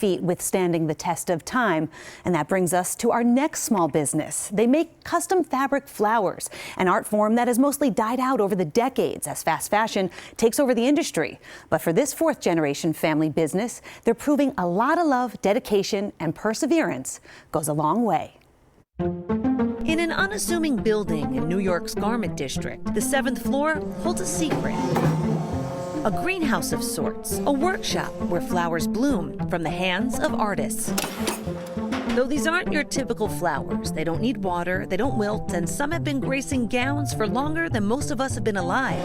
feat withstanding the test of time. And that brings us to our next small business. They make custom fabric flowers, an art form that has mostly died out over the decades as fast fashion takes over the industry. But for this fourth generation family business, they're proving a lot of love, dedication, and perseverance goes a long way. In an unassuming building in New York's Garment District, the 7th floor holds a secret. A greenhouse of sorts, a workshop where flowers bloom from the hands of artists. Though these aren't your typical flowers, they don't need water, they don't wilt, and some have been gracing gowns for longer than most of us have been alive.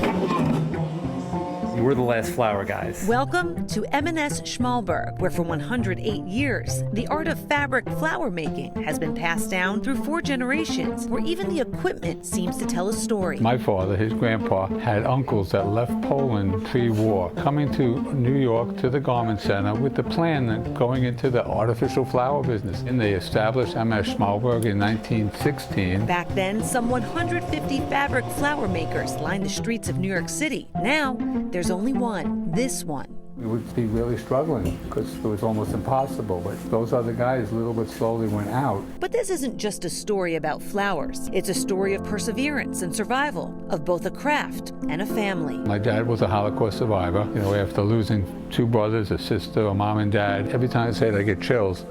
We're the last flower guys. Welcome to M&S Schmalberg, where for 108 years, the art of fabric flower making has been passed down through 4 generations, where even the equipment seems to tell a story. My father, his grandpa, had uncles that left Poland pre-war, coming to New York to the Garment Center with the plan of going into the artificial flower business. And they established M&S Schmalberg in 1916. Back then, some 150 fabric flower makers lined the streets of New York City. Now, there's only one, this one. We would be really struggling because it was almost impossible, but those other guys little bit slowly went out. But this isn't just a story about flowers. It's a story of perseverance and survival, of both a craft and a family. My dad was a Holocaust survivor. You know, after losing 2 brothers, a sister, a mom and dad, every time I say it, I get chills.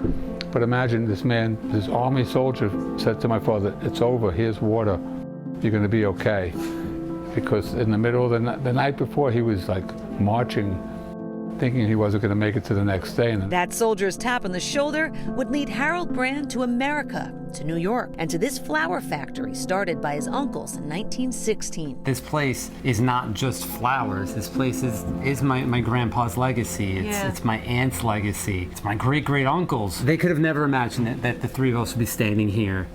But imagine this man, this army soldier said to my father, "It's over, here's water, you're gonna be okay." Because in the middle of the night before, he was like marching, thinking he wasn't going to make it to the next day. And that soldier's tap on the shoulder would lead Harold Brand to America, to New York, and to this flower factory started by his uncles in 1916. This place is not just flowers. This place is my grandpa's legacy. It's my aunt's legacy. It's my great-great-uncle's. They could have never imagined that the 3 of us would be standing here.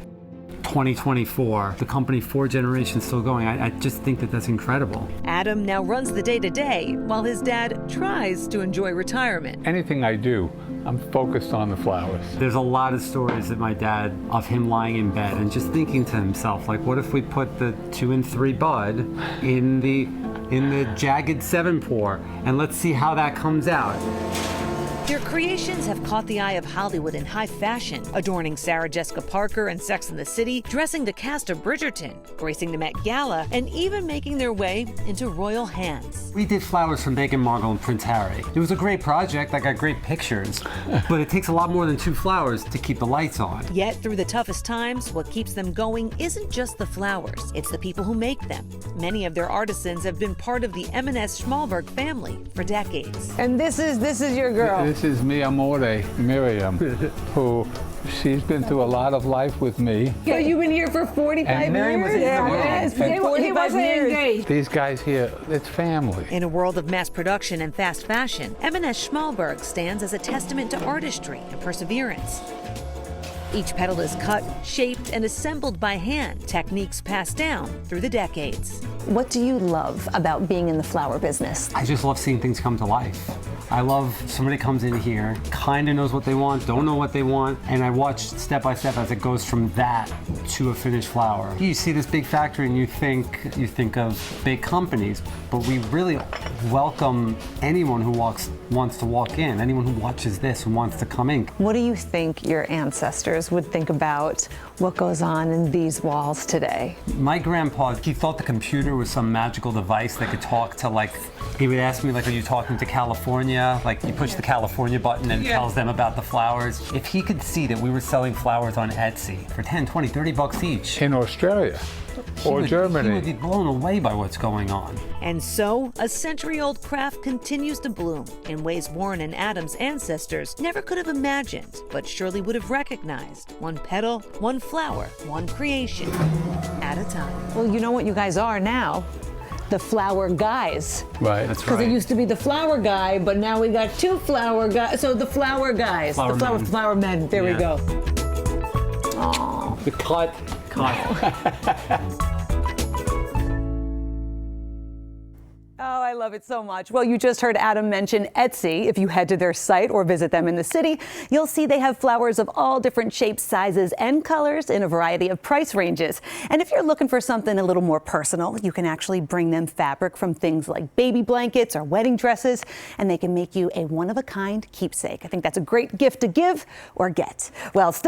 2024, the company 4 generations still going. I just think that that's incredible. Adam now runs the day-to-day while his dad tries to enjoy retirement. Anything I do, I'm focused on the flowers. There's a lot of stories that my dad, of him lying in bed and just thinking to himself, like, what if we put the 2 and 3 bud in the jagged 7 pour, and let's see how that comes out. Their creations have caught the eye of Hollywood in high fashion, adorning Sarah Jessica Parker and Sex and the City, dressing the cast of Bridgerton, gracing the Met Gala, and even making their way into royal hands. We did flowers from Meghan Markle and Prince Harry. It was a great project. I got great pictures, but it takes a lot more than 2 flowers to keep the lights on. Yet through the toughest times, what keeps them going isn't just the flowers, it's the people who make them. Many of their artisans have been part of the M&S Schmalberg family for decades. And this is your girl. This is mi amore, Miriam, who she's been through a lot of life with me. So you've been here for 45 years? Yes, he wasn't engaged. These guys here, it's family. In a world of mass production and fast fashion, M&S Schmalberg stands as a testament to artistry and perseverance. Each petal is cut, shaped, and assembled by hand, techniques passed down through the decades. What do you love about being in the flower business? I just love seeing things come to life. I love somebody comes in here, kind of knows what they want, don't know what they want, and I watch step by step as it goes from that to a finished flower. You see this big factory and you think of big companies, but we really welcome anyone who wants to walk in, anyone who watches this and wants to come in. What do you think your ancestors would think about what goes on in these walls today? My grandpa, he thought the computer was some magical device that could talk to, like, he would ask me, like, are you talking to California? Like, you push the California button and it tells them about the flowers. If he could see that we were selling flowers on Etsy for 10, 20, 30 bucks each. In Australia or Germany. He would be blown away by what's going on. And so, a century-old craft continues to bloom in ways Warren and Adam's ancestors never could have imagined, but surely would have recognized. One petal, one flower, one creation at a time. Well, you know what you guys are now? The flower guys. Right. That's Because right. it used to be the flower guy, but now we got 2 flower guys. So the flower guys, flower men. There we go. Oh, the cut. Oh, I love it so much. Well, you just heard Adam mention Etsy. If you head to their site or visit them in the city, you'll see they have flowers of all different shapes, sizes, and colors in a variety of price ranges. And if you're looking for something a little more personal, you can actually bring them fabric from things like baby blankets or wedding dresses, and they can make you a one-of-a-kind keepsake. I think that's a great gift to give or get. Well, still